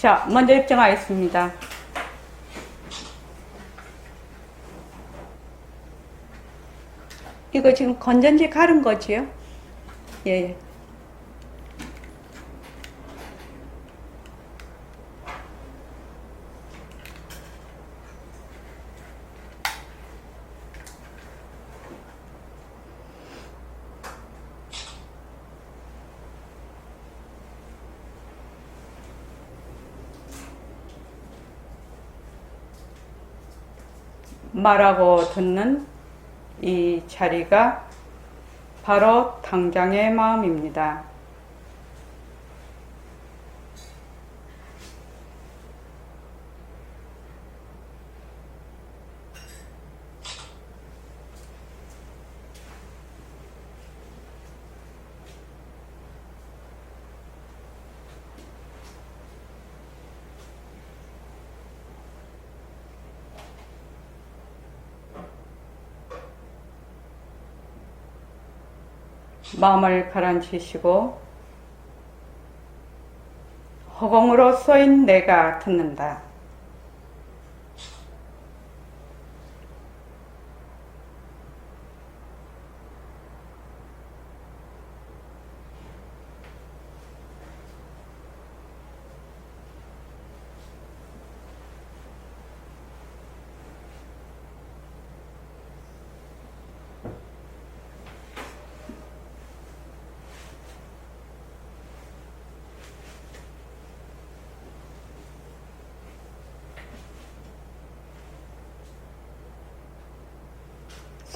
자, 먼저 입장하겠습니다. 이거 지금 건전지 가른 거지요? 예. 말하고 듣는 이 자리가 바로 당장의 마음입니다. 마음을 가라앉히시고 허공으로 쏘인 내가 듣는다.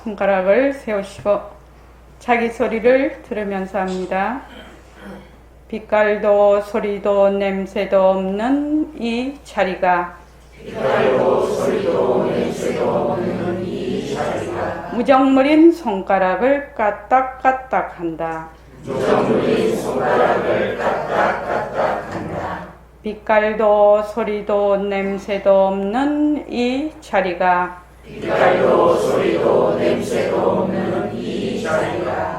손가락을 세우시고 자기 소리를 들으면서 합니다. 빛깔도 소리도 냄새도 없는 이 자리가 무정물인 손가락을 까딱까딱한다. 빛깔도 소리도 냄새도 없는 이 자리가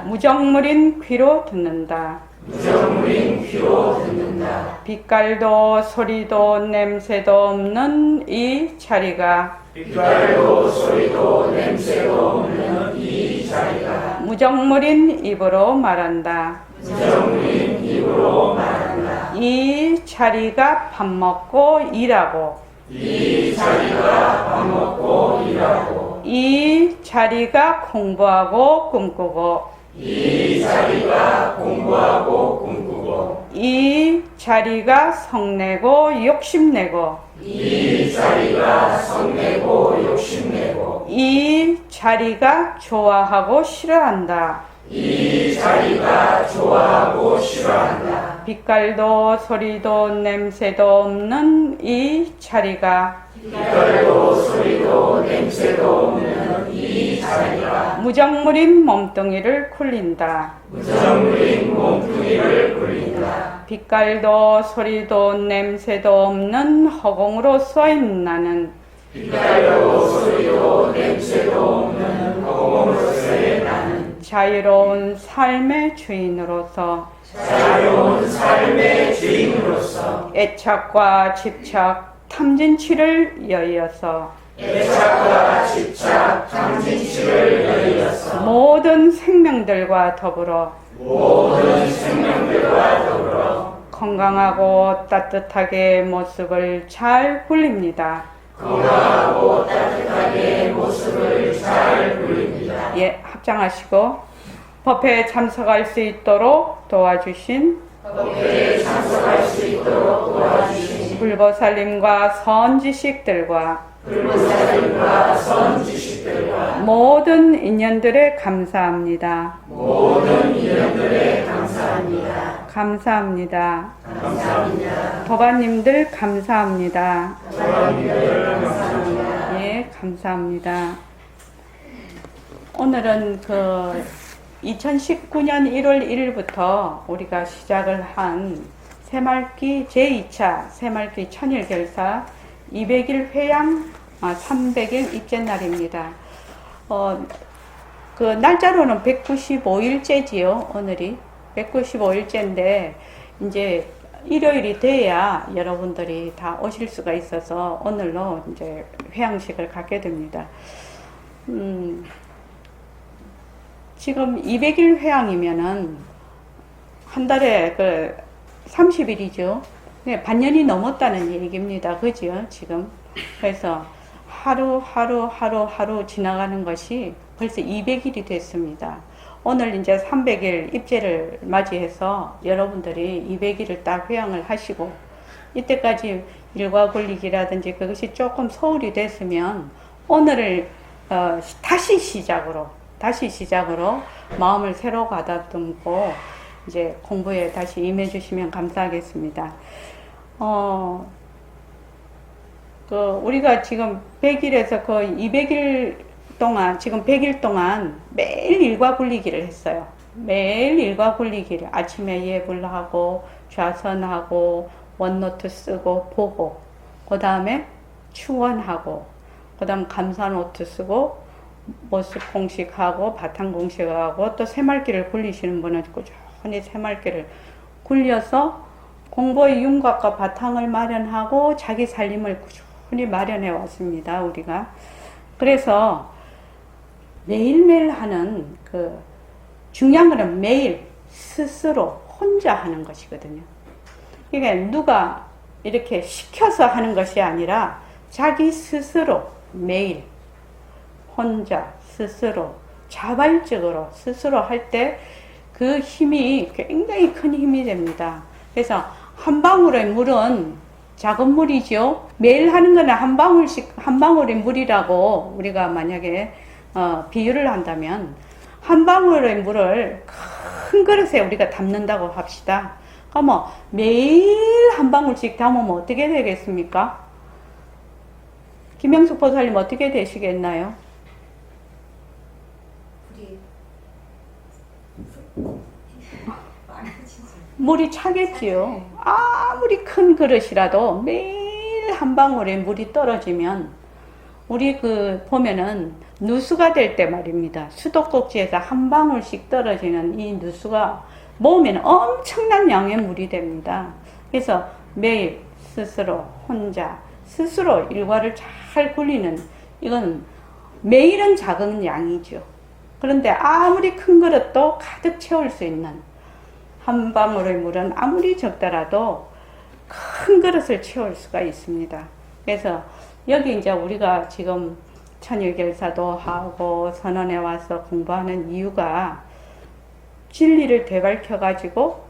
무정물인 귀로 듣는다. 빛깔도 소리도 냄새도 없는 이 자리가 무정물인 입으로 말한다. 이 자리가 밥 먹고 일하고 이 자리가 공부하고 꿈꾸고 이 자리가 성내고 욕심내고 이 자리가 좋아하고 싫어한다. 빛깔도 소리도 냄새도 없는 이 자리가 무정물인 몸뚱이를 굴린다. 빛깔도 소리도 냄새도 없는 허공으로 쏘인 나는 자유로운 삶의 주인으로서 애착과 집착, 탐진치를 여의어서 모든 생명들과 더불어 건강하고 따뜻하게 모습을 잘 굴립니다. 예, 합장하시고 법회에 참석할 수 있도록 도와주신 불보살님과 선지식들과 모든 인연들에 감사합니다. 감사합니다. 도반님들 감사합니다. 예, 감사합니다. 오늘은 2019년 1월 1일부터 우리가 시작을 한 새말기 제2차 새말기 천일결사 200일 회양 300일 입제 날입니다. 그 날짜로는 195일째지요. 오늘이 195일째인데 이제 일요일이 돼야 여러분들이 다 오실 수가 있어서 오늘로 이제 회양식을 갖게 됩니다. 지금 200일 회양이면은 한 달에 그 30일이죠. 반년이 넘었다는 얘기입니다. 그죠? 지금. 그래서 하루 지나가는 것이 벌써 200일이 됐습니다. 오늘 이제 300일 입제를 맞이해서 여러분들이 200일을 딱 회양을 하시고, 이때까지 일과 굴리기라든지 그것이 조금 소홀히 됐으면 오늘을 다시 시작으로 마음을 새로 가다듬고 이제 공부에 다시 임해 주시면 감사하겠습니다. 우리가 지금 100일에서 거의 200일 동안, 지금 100일 동안 매일 일과 굴리기를 했어요. 매일 일과 굴리기를. 아침에 예불하고, 좌선하고, 원노트 쓰고, 보고, 그 다음에 추원하고, 그 다음 감사노트 쓰고, 모습 공식하고, 바탕 공식하고, 또 새말기를 굴리시는 분은 꾸준히 새말기를 굴려서 공부의 윤곽과 바탕을 마련하고, 자기 살림을 꾸준히 마련해 왔습니다, 우리가. 그래서 매일매일 하는 중요한 거는 매일 스스로 혼자 하는 것이거든요. 그러니까 누가 이렇게 시켜서 하는 것이 아니라 자기 스스로 매일 혼자 스스로 자발적으로 스스로 할 때 그 힘이 굉장히 큰 힘이 됩니다. 그래서 한 방울의 물은 작은 물이죠. 매일 하는 거는 한 방울의 물이라고 우리가 만약에 비유를 한다면, 한 방울의 물을 큰 그릇에 우리가 담는다고 합시다. 그러면 매일 한 방울씩 담으면 어떻게 되겠습니까? 김영숙 보살님 어떻게 되시겠나요? 물이 차겠지요. 아무리 큰 그릇이라도 매일 한 방울의 물이 떨어지면, 우리 보면은 누수가 될 때 말입니다. 수도꼭지에서 한 방울씩 떨어지는 이 누수가 모으면 엄청난 양의 물이 됩니다. 그래서 매일 스스로 혼자 스스로 일과를 잘 굴리는, 이건 매일은 작은 양이죠. 그런데 아무리 큰 그릇도 가득 채울 수 있는, 한 방울의 물은 아무리 적더라도 큰 그릇을 채울 수가 있습니다. 그래서 여기 이제 우리가 지금 천유결사도 하고 선언에 와서 공부하는 이유가, 진리를 되밟혀 가지고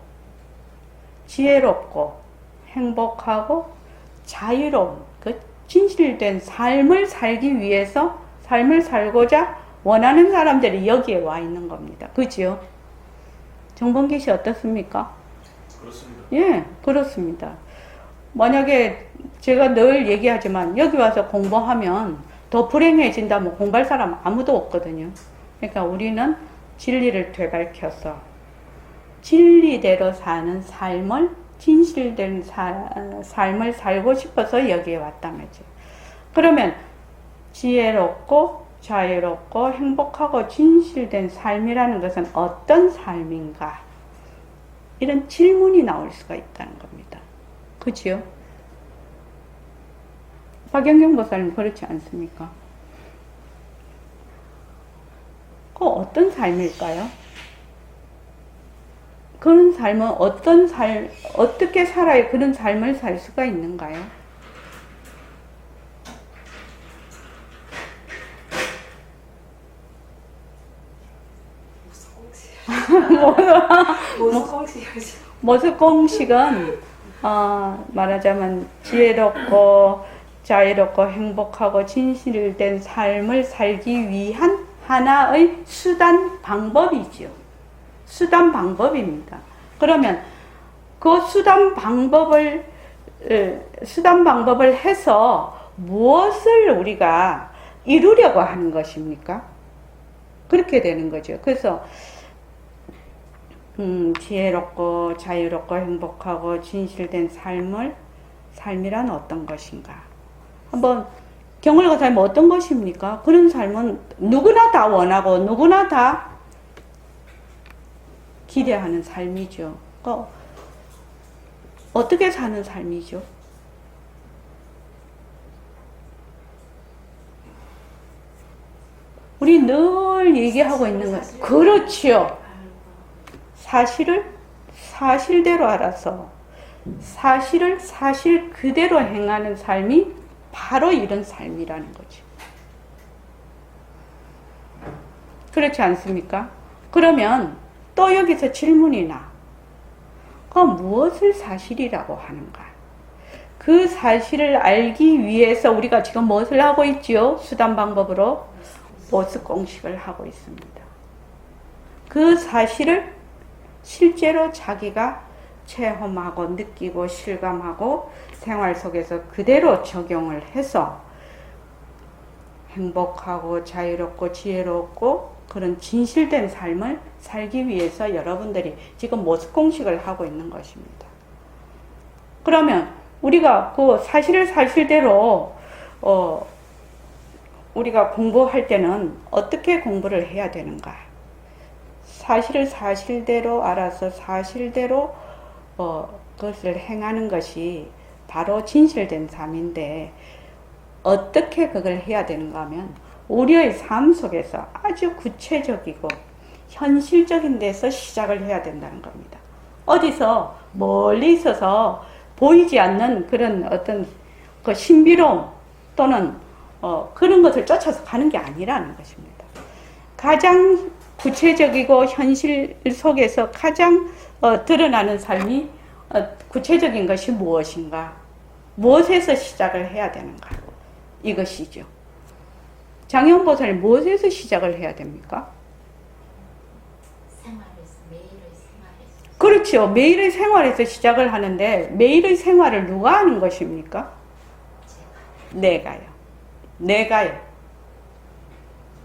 지혜롭고 행복하고 자유로운 진실된 삶을 살기 위해서, 삶을 살고자 원하는 사람들이 여기에 와 있는 겁니다. 그죠? 정범기 씨 어떻습니까? 그렇습니다. 예, 그렇습니다. 만약에 제가 늘 얘기하지만 여기 와서 공부하면 더 불행해진다면 공부할 사람 아무도 없거든요. 그러니까 우리는 진리를 되밟혀서 진리대로 사는 삶을, 진실된 삶을 살고 싶어서 여기에 왔단 말이죠. 그러면 지혜롭고 자유롭고 행복하고 진실된 삶이라는 것은 어떤 삶인가? 이런 질문이 나올 수가 있다는 겁니다. 그치요? 박영경 보살님 그렇지 않습니까? 그 어떤 삶일까요? 그런 삶은 어떻게 살아야 그런 삶을 살 수가 있는가요? 모습공식은 말하자면 지혜롭고 자유롭고 행복하고 진실된 삶을 살기 위한 하나의 수단 방법이지요. 수단 방법입니다. 그러면 그 수단 방법을 해서 무엇을 우리가 이루려고 하는 것입니까? 그렇게 되는 거죠. 그래서 지혜롭고 자유롭고 행복하고 진실된 삶이란 어떤 것인가? 한번 경을 가사면 어떤 것입니까? 그런 삶은 누구나 다 원하고 누구나 다 기대하는 삶이죠. 어떻게 사는 삶이죠? 우리 늘 얘기하고 있는 거예요. 그렇지요. 사실을 사실대로 알아서 사실을 사실 그대로 행하는 삶이 바로 이런 삶이라는 거지. 그렇지 않습니까? 그러면 또 여기서 질문이 나. 그럼 무엇을 사실이라고 하는가? 그 사실을 알기 위해서 우리가 지금 무엇을 하고 있지요? 수단 방법으로 모습 공식을 하고 있습니다. 그 사실을 실제로 자기가 체험하고 느끼고 실감하고 생활 속에서 그대로 적용을 해서 행복하고 자유롭고 지혜롭고 그런 진실된 삶을 살기 위해서 여러분들이 지금 모습 공식을 하고 있는 것입니다. 그러면 우리가 그 사실을 사실대로 우리가 공부할 때는 어떻게 공부를 해야 되는가? 사실을 사실대로 알아서 사실대로 그것을 행하는 것이 바로 진실된 삶인데 어떻게 그걸 해야 되는가 하면 우리의 삶 속에서 아주 구체적이고 현실적인 데서 시작을 해야 된다는 겁니다. 어디서 멀리 있어서 보이지 않는 그런 어떤 그 신비로움 또는 그런 것을 쫓아서 가는 게 아니라는 것입니다. 가장 구체적이고 현실 속에서 가장 드러나는 삶이 구체적인 것이 무엇인가? 무엇에서 시작을 해야 되는가? 이것이죠. 장애인보살이 무엇에서 시작을 해야 됩니까? 매일의 생활에서. 그렇죠. 매일의 생활에서 시작을 하는데 매일의 생활을 누가 하는 것입니까? 내가요.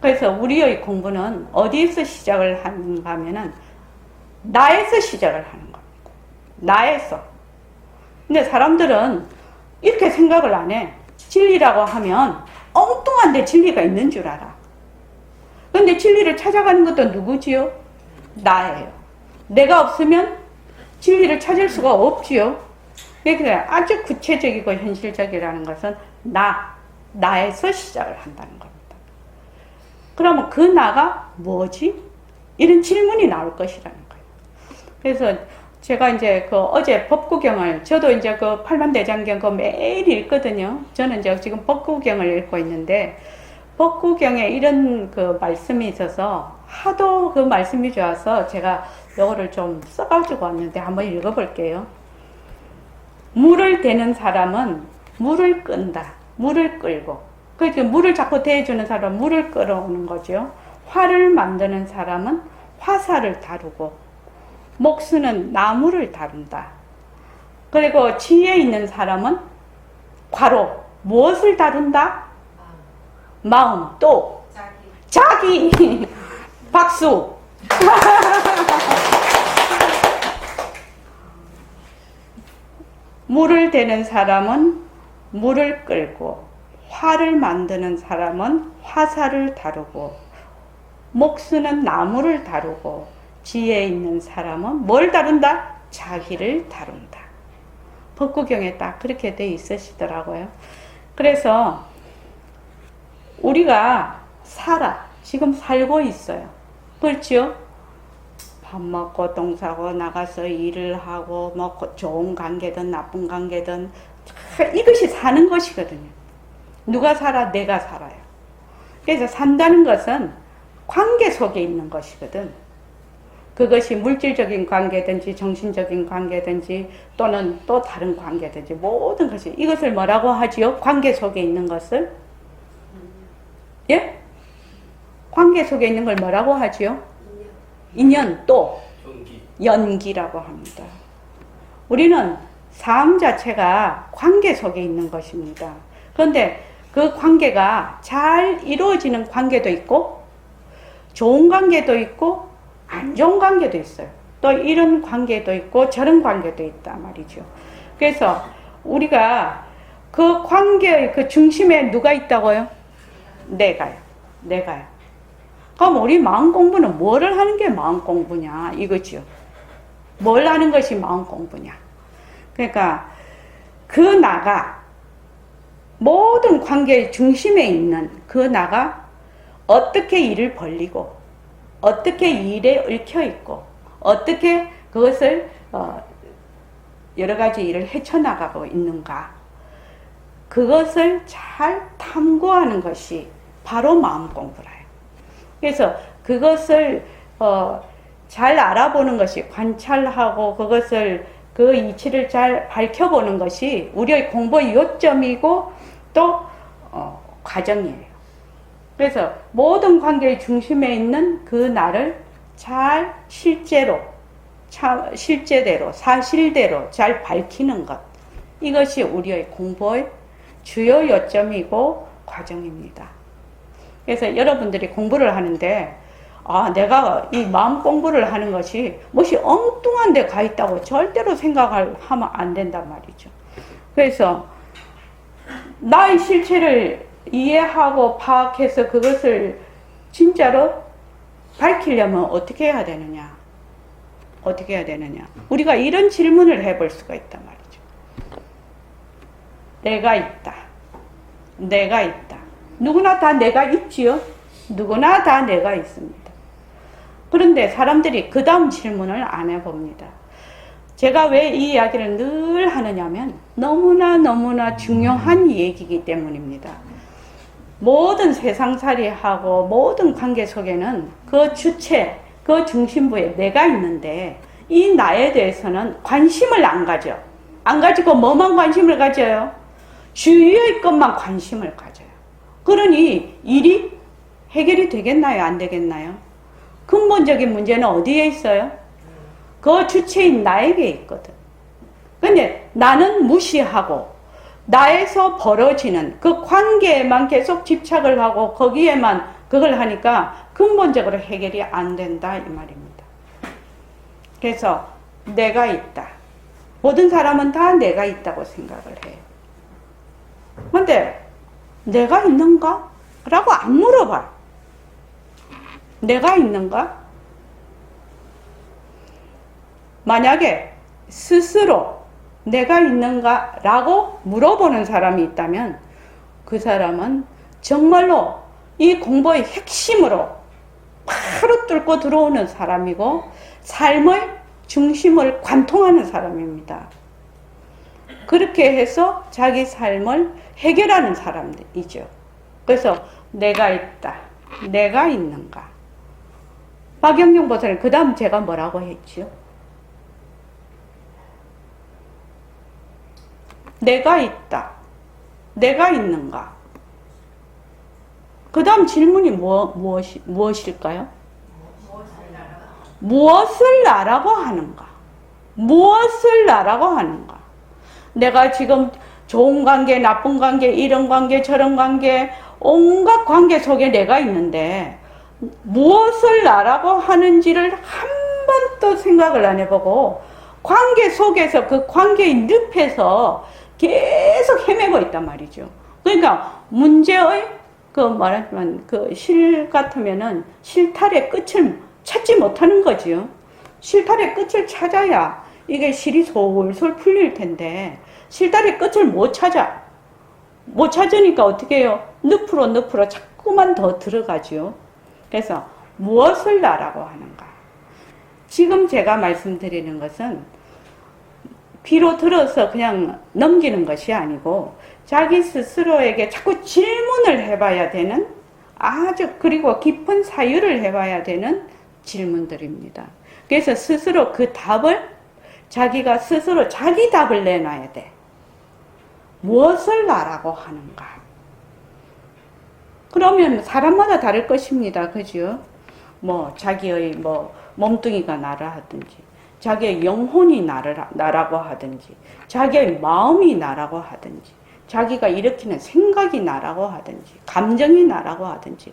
그래서 우리의 공부는 어디에서 시작을 하는가 하면은 나에서 시작을 하는 겁니다. 나에서. 근데 사람들은 이렇게 생각을 안 해. 진리라고 하면 엉뚱한데 진리가 있는 줄 알아. 근데 진리를 찾아가는 것도 누구지요? 나예요. 내가 없으면 진리를 찾을 수가 없지요. 그러니까 아주 구체적이고 현실적이라는 것은 나에서 시작을 한다는 겁니다. 그러면 그 나가 뭐지? 이런 질문이 나올 것이라는 거예요. 그래서 제가 이제 그 어제 법구경을, 저도 이제 그 팔만대장경 그 매일 읽거든요. 저는 이제 지금 법구경을 읽고 있는데, 법구경에 이런 그 말씀이 있어서 하도 그 말씀이 좋아서 제가 이거를 좀 써가지고 왔는데 한번 읽어볼게요. 물을 대는 사람은 물을 끈다. 물을 끌고. 그러니까 물을 자꾸 대해주는 사람은 물을 끌어오는 거죠. 화를 만드는 사람은 화살을 다루고, 목수는 나무를 다룬다. 그리고 지혜 있는 사람은 과로 무엇을 다룬다? 마음. 또 자기. 박수. 물을 대는 사람은 물을 끌고, 화를 만드는 사람은 화살을 다루고, 목수는 나무를 다루고, 지혜 있는 사람은 뭘 다룬다? 자기를 다룬다. 법구경에 딱 그렇게 돼 있으시더라고요. 그래서 우리가 지금 살고 있어요. 그렇죠? 밥 먹고 똥 싸고 나가서 일을 하고 뭐 좋은 관계든 나쁜 관계든 이것이 사는 것이거든요. 누가 살아? 내가 살아요. 그래서 산다는 것은 관계 속에 있는 것이거든. 그것이 물질적인 관계든지 정신적인 관계든지 또는 또 다른 관계든지 모든 것이 이것을 뭐라고 하지요? 관계 속에 있는 것을? 예? 관계 속에 있는 걸 뭐라고 하지요? 인연 또 연기라고 합니다. 우리는 삶 자체가 관계 속에 있는 것입니다. 그런데 그 관계가 잘 이루어지는 관계도 있고 좋은 관계도 있고 안 좋은 관계도 있어요. 또 이런 관계도 있고 저런 관계도 있단 말이죠. 그래서 우리가 그 관계의 그 중심에 누가 있다고요? 내가요. 그럼 우리 마음 공부는 뭐를 하는 게 마음 공부냐 이거죠. 뭘 하는 것이 마음 공부냐. 그러니까 그 나가 모든 관계의 중심에 있는 그 나가 어떻게 일을 벌리고 어떻게 일에 얽혀 있고 어떻게 그것을 여러 가지 일을 헤쳐나가고 있는가, 그것을 잘 탐구하는 것이 바로 마음 공부라요. 그래서 그것을 잘 알아보는 것이, 관찰하고 그것을 그 이치를 잘 밝혀보는 것이 우리의 공부의 요점이고 또 과정이에요. 그래서 모든 관계의 중심에 있는 그 나를 잘 실제대로 사실대로 잘 밝히는 것, 이것이 우리의 공부의 주요 요점이고 과정입니다. 그래서 여러분들이 공부를 하는데 내가 이 마음 공부를 하는 것이 무엇이 엉뚱한 데 가 있다고 절대로 생각하면 안 된단 말이죠. 그래서 나의 실체를 이해하고 파악해서 그것을 진짜로 밝히려면 어떻게 해야 되느냐? 어떻게 해야 되느냐? 우리가 이런 질문을 해볼 수가 있단 말이죠. 내가 있다. 내가 있다. 누구나 다 내가 있지요? 누구나 다 내가 있습니다. 그런데 사람들이 그 다음 질문을 안 해봅니다. 제가 왜 이 이야기를 늘 하느냐면 너무나 중요한 얘기이기 때문입니다. 모든 세상살이하고 모든 관계 속에는 그 주체, 그 중심부에 내가 있는데 이 나에 대해서는 관심을 안 가져. 안 가지고 뭐만 관심을 가져요? 주위의 것만 관심을 가져요. 그러니 일이 해결이 되겠나요? 안 되겠나요? 근본적인 문제는 어디에 있어요? 그 주체인 나에게 있거든. 근데 나는 무시하고 나에서 벌어지는 그 관계에만 계속 집착을 하고 거기에만 그걸 하니까 근본적으로 해결이 안 된다 이 말입니다. 그래서 내가 있다. 모든 사람은 다 내가 있다고 생각을 해요. 근데 내가 있는가? 라고 안 물어봐. 내가 있는가? 만약에 스스로 내가 있는가? 라고 물어보는 사람이 있다면 그 사람은 정말로 이 공부의 핵심으로 바로 뚫고 들어오는 사람이고 삶의 중심을 관통하는 사람입니다. 그렇게 해서 자기 삶을 해결하는 사람이죠. 그래서 내가 있다. 내가 있는가? 박영경 보살은 그 다음 제가 뭐라고 했죠? 내가 있다. 내가 있는가? 그 다음 질문이 무엇일까요? 무엇을 나라고 하는가? 무엇을 나라고 하는가? 내가 지금 좋은 관계, 나쁜 관계, 이런 관계, 저런 관계, 온갖 관계 속에 내가 있는데 무엇을 나라고 하는지를 한 번도 생각을 안 해보고 관계 속에서 그 관계의 늪에서 계속 헤매고 있단 말이죠. 그러니까 문제의 말하자면 실 같으면은 실탈의 끝을 찾지 못하는 거지요. 실탈의 끝을 찾아야 이게 실이 솔솔 풀릴 텐데 실탈의 끝을 못 찾아. 못 찾으니까 어떻게 해요? 늪으로 자꾸만 더 들어가죠. 그래서 무엇을 나라고 하는가? 지금 제가 말씀드리는 것은 귀로 들어서 그냥 넘기는 것이 아니고 자기 스스로에게 자꾸 질문을 해봐야 되는 그리고 깊은 사유를 해봐야 되는 질문들입니다. 그래서 스스로 그 답을 자기가 스스로 자기 답을 내놔야 돼. 무엇을 나라고 하는가? 그러면 사람마다 다를 것입니다. 그죠? 자기의 몸뚱이가 나라 하든지 자기의 영혼이 나라고 하든지 자기의 마음이 나라고 하든지 자기가 일으키는 생각이 나라고 하든지 감정이 나라고 하든지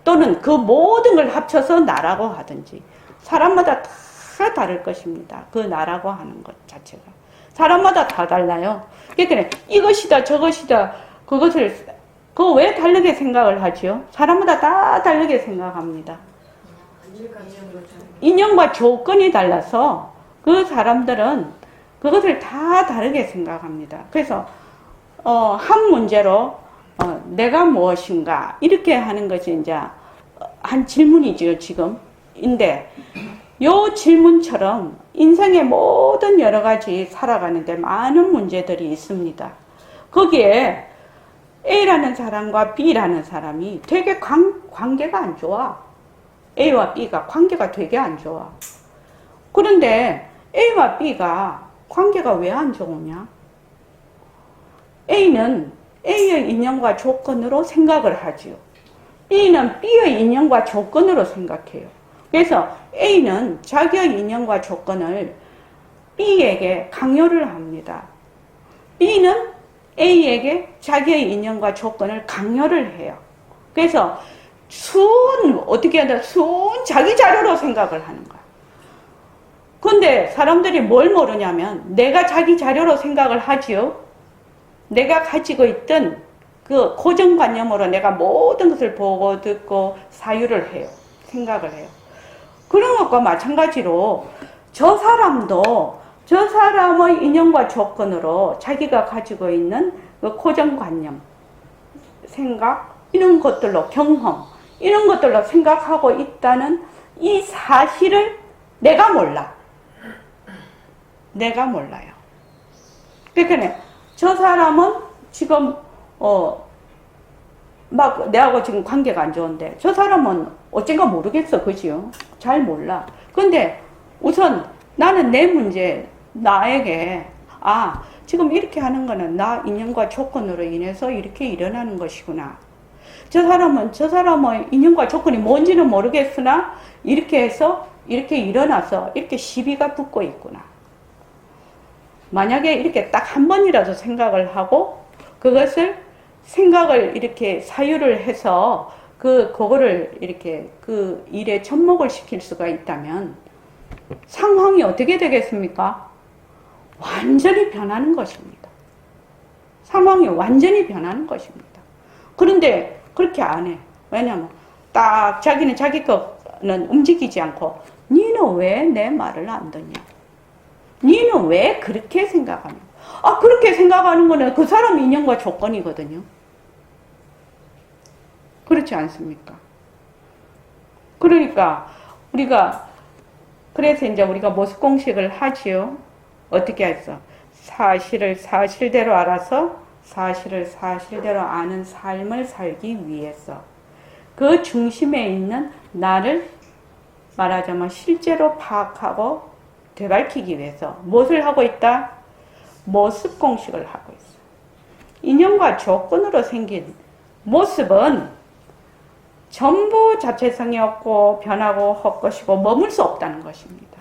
또는 그 모든 걸 합쳐서 나라고 하든지 사람마다 다 다를 것입니다. 그 나라고 하는 것 자체가 사람마다 다 달라요. 그러니까 이것이다 저것이다 그거 왜 다르게 생각을 하지요? 사람마다 다 다르게 생각합니다. 인연과 조건이 달라서 그 사람들은 그것을 다 다르게 생각합니다. 그래서 한 문제로 내가 무엇인가 이렇게 하는 것이 이제 한 질문이죠, 지금인데 요 질문처럼 인생의 모든 여러 가지 살아가는데 많은 문제들이 있습니다. 거기에 A라는 사람과 B라는 사람이 되게 관계가 안 좋아. A와 B가 관계가 되게 안 좋아. 그런데 A와 B가 관계가 왜 안 좋으냐? A는 A의 인연과 조건으로 생각을 하지요. B는 B의 인연과 조건으로 생각해요. 그래서 A는 자기의 인연과 조건을 B에게 강요를 합니다. B는 A에게 자기의 인연과 조건을 강요를 해요. 그래서 어떻게 하다 자기 자료로 생각을 하는 거야. 근데 사람들이 뭘 모르냐면 내가 자기 자료로 생각을 하지요. 내가 가지고 있던 그 고정관념으로 내가 모든 것을 보고 듣고 사유를 해요. 생각을 해요. 그런 것과 마찬가지로 저 사람도 저 사람의 인연과 조건으로 자기가 가지고 있는 그 고정관념, 생각, 이런 것들로 경험, 이런 것들로 생각하고 있다는 이 사실을 내가 몰라. 내가 몰라요. 그러니까 저 사람은 지금 막 내하고 지금 관계가 안 좋은데 저 사람은 어쩐가 모르겠어. 그지요? 잘 몰라. 근데 우선 나는 내 문제, 나에게 지금 이렇게 하는 거는 나 인연과 조건으로 인해서 이렇게 일어나는 것이구나. 저 사람의 인연과 조건이 뭔지는 모르겠으나 이렇게 해서 이렇게 일어나서 이렇게 시비가 붙고 있구나. 만약에 이렇게 딱 한 번이라도 생각을 하고 그것을 생각을 이렇게 사유를 해서 그거를 이렇게 그 일에 접목을 시킬 수가 있다면 상황이 어떻게 되겠습니까? 완전히 변하는 것입니다. 상황이 완전히 변하는 것입니다. 그런데 그렇게 안 해. 왜냐면 딱 자기는 자기 거는 움직이지 않고 니는 왜 내 말을 안 듣냐? 니는 왜 그렇게 생각하냐? 그렇게 생각하는 거는 그 사람 인연과 조건이거든요. 그렇지 않습니까? 그러니까 그래서 이제 우리가 모습 공식을 하지요. 어떻게 했어? 사실을 사실대로 알아서 사실을 사실대로 아는 삶을 살기 위해서 그 중심에 있는 나를 말하자면 실제로 파악하고 되밝히기 위해서 무엇을 하고 있다? 모습 공식을 하고 있어. 인연과 조건으로 생긴 모습은 전부 자체성이 없고 변하고 헛것이고 머물 수 없다는 것입니다.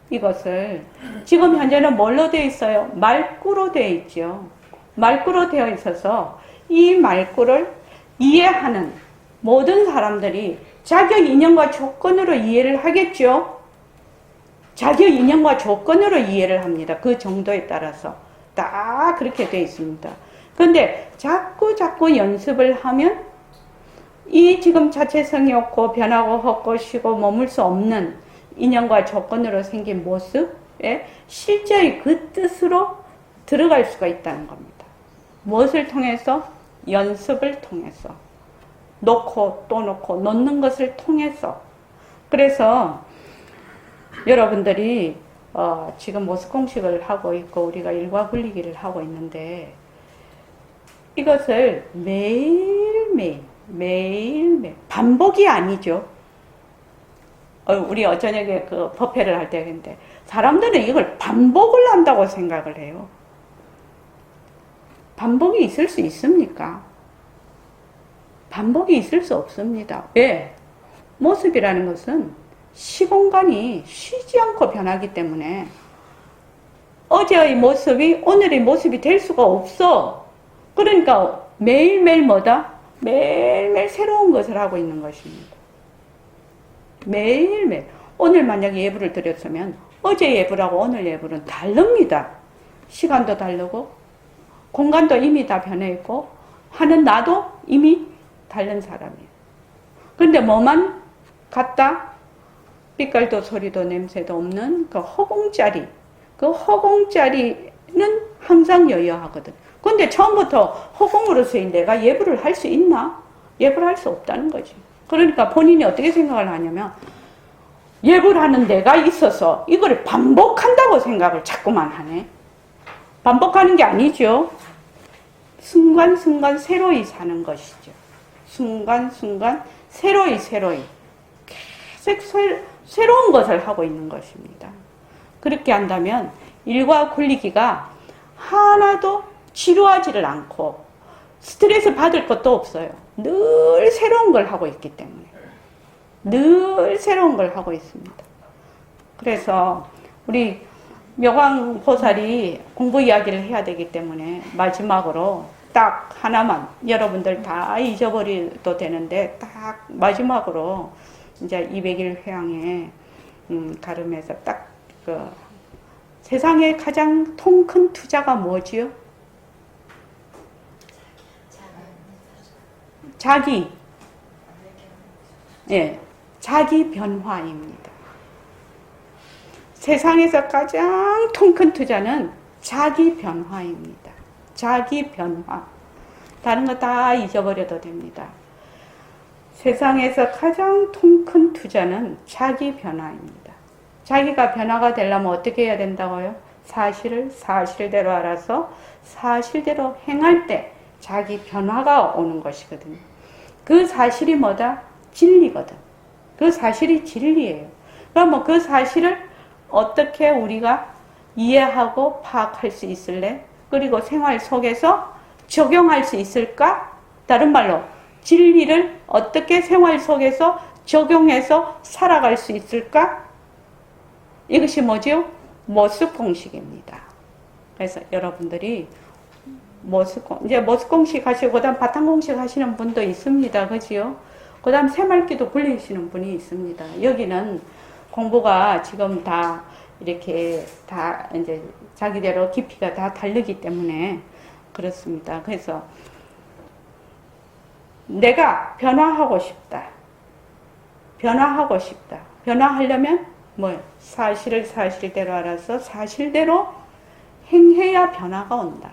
이것을 지금 현재는 뭘로 되어 있어요? 말구로 되어 있죠. 말구로 되어 있어서 이 말구를 이해하는 모든 사람들이 자기의 인연과 조건으로 이해를 하겠죠. 자기의 인연과 조건으로 이해를 합니다. 그 정도에 따라서 다 그렇게 되어 있습니다. 그런데 자꾸 연습을 하면 이 지금 자체성이 없고 변하고 헛것이고 머물 수 없는 인연과 조건으로 생긴 모습에 실제의 그 뜻으로 들어갈 수가 있다는 겁니다. 무엇을 통해서? 연습을 통해서. 놓고 또 놓고 놓는 것을 통해서. 그래서 여러분들이 지금 모습 공식을 하고 있고 우리가 일과 분리기를 하고 있는데 이것을 매일매일 반복이 아니죠. 우리 저녁에 그 법회를 할 때 했는데 사람들은 이걸 반복을 한다고 생각을 해요. 반복이 있을 수 있습니까? 반복이 있을 수 없습니다. 왜? 모습이라는 것은 시공간이 쉬지 않고 변하기 때문에 어제의 모습이 오늘의 모습이 될 수가 없어. 그러니까 매일매일 뭐다? 매일매일 새로운 것을 하고 있는 것입니다. 매일매일. 오늘 만약에 예불을 드렸으면 어제 예불하고 오늘 예불은 다릅니다. 시간도 다르고 공간도 이미 다 변해 있고 하는 나도 이미 다른 사람이에요. 그런데 뭐만 같다? 빛깔도 소리도 냄새도 없는 그 허공짜리 그 허공짜리는 항상 여여하거든. 근데 처음부터 허공으로서의 내가 예불을 할 수 있나? 예불을 할 수 없다는 거지. 그러니까 본인이 어떻게 생각을 하냐면 예불하는 내가 있어서 이걸 반복한다고 생각을 자꾸만 하네. 반복하는 게 아니죠. 순간순간 새로이 사는 것이죠. 순간순간 새로이 계속 새로운 것을 하고 있는 것입니다. 그렇게 한다면 일과 굴리기가 하나도 지루하지를 않고 스트레스 받을 것도 없어요. 늘 새로운 걸 하고 있기 때문에. 늘 새로운 걸 하고 있습니다. 그래서 우리 묘광보살이 공부 이야기를 해야 되기 때문에 마지막으로 딱 하나만 여러분들 다 잊어버려도 되는데 딱 마지막으로 이제 200일 회양에 가름해서 딱 그 세상에 가장 통 큰 투자가 뭐지요? 자기. 예, 자기 변화입니다. 세상에서 가장 통 큰 투자는 자기 변화입니다. 자기 변화. 다른 거 다 잊어버려도 됩니다. 세상에서 가장 통 큰 투자는 자기 변화입니다. 자기가 변화가 되려면 어떻게 해야 된다고요? 사실을 사실대로 알아서 사실대로 행할 때 자기 변화가 오는 것이거든요. 그 사실이 뭐다? 진리거든. 그 사실이 진리예요. 그럼 그 사실을 어떻게 우리가 이해하고 파악할 수 있을래? 그리고 생활 속에서 적용할 수 있을까? 다른 말로 진리를 어떻게 생활 속에서 적용해서 살아갈 수 있을까? 이것이 뭐죠? 모습 공식입니다. 그래서 여러분들이 이제 모습 공식 하시고 그다음 바탕 공식 하시는 분도 있습니다. 그지요? 그다음 새말기도 굴리시는 분이 있습니다. 여기는 공부가 지금 다 이렇게 다 이제 자기대로 깊이가 다 다르기 때문에 그렇습니다. 그래서 내가 변화하고 싶다. 변화하고 싶다. 변화하려면 뭐예요? 사실을 사실대로 알아서 사실대로 행해야 변화가 온다.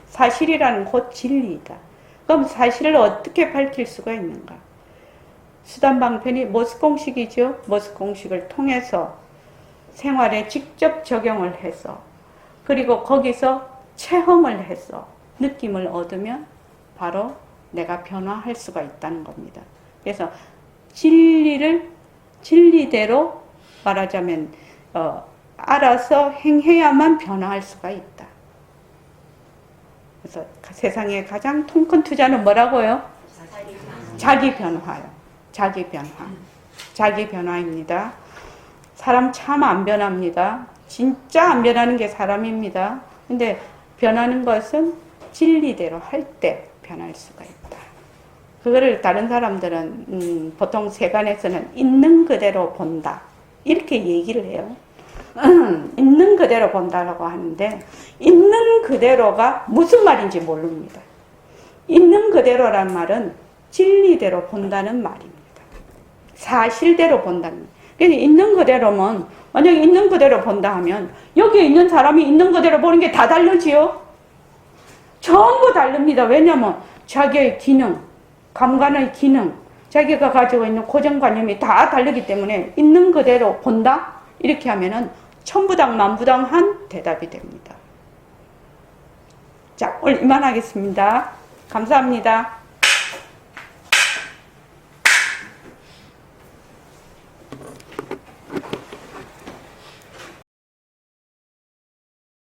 사실이라는 곧 진리이다. 그럼 사실을 어떻게 밝힐 수가 있는가? 수단방편이 모습 공식이죠. 모습 공식을 통해서 생활에 직접 적용을 해서 그리고 거기서 체험을 해서 느낌을 얻으면 바로 내가 변화할 수가 있다는 겁니다. 그래서 진리대로 말하자면 알아서 행해야만 변화할 수가 있다. 그래서 세상에 가장 통 큰 투자는 뭐라고요? 자기 변화요. 자기 변화. 자기 변화입니다. 사람 참 안 변합니다. 진짜 안 변하는 게 사람입니다. 근데 변하는 것은 진리대로 할 때 변할 수가 있다. 그거를 다른 사람들은 보통 세간에서는 있는 그대로 본다. 이렇게 얘기를 해요. 있는 그대로 본다라고 하는데 있는 그대로가 무슨 말인지 모릅니다. 있는 그대로란 말은 진리대로 본다는 말입니다. 사실대로 본다는 말. 그래서 있는 그대로면 만약에 있는 그대로 본다 하면 여기에 있는 사람이 있는 그대로 보는 게 다 다르지요? 전부 다릅니다. 왜냐하면 자기의 기능, 감관의 기능, 자기가 가지고 있는 고정관념이 다 다르기 때문에 있는 그대로 본다? 이렇게 하면은 천부당 만부당한 대답이 됩니다. 자, 오늘 이만하겠습니다. 감사합니다.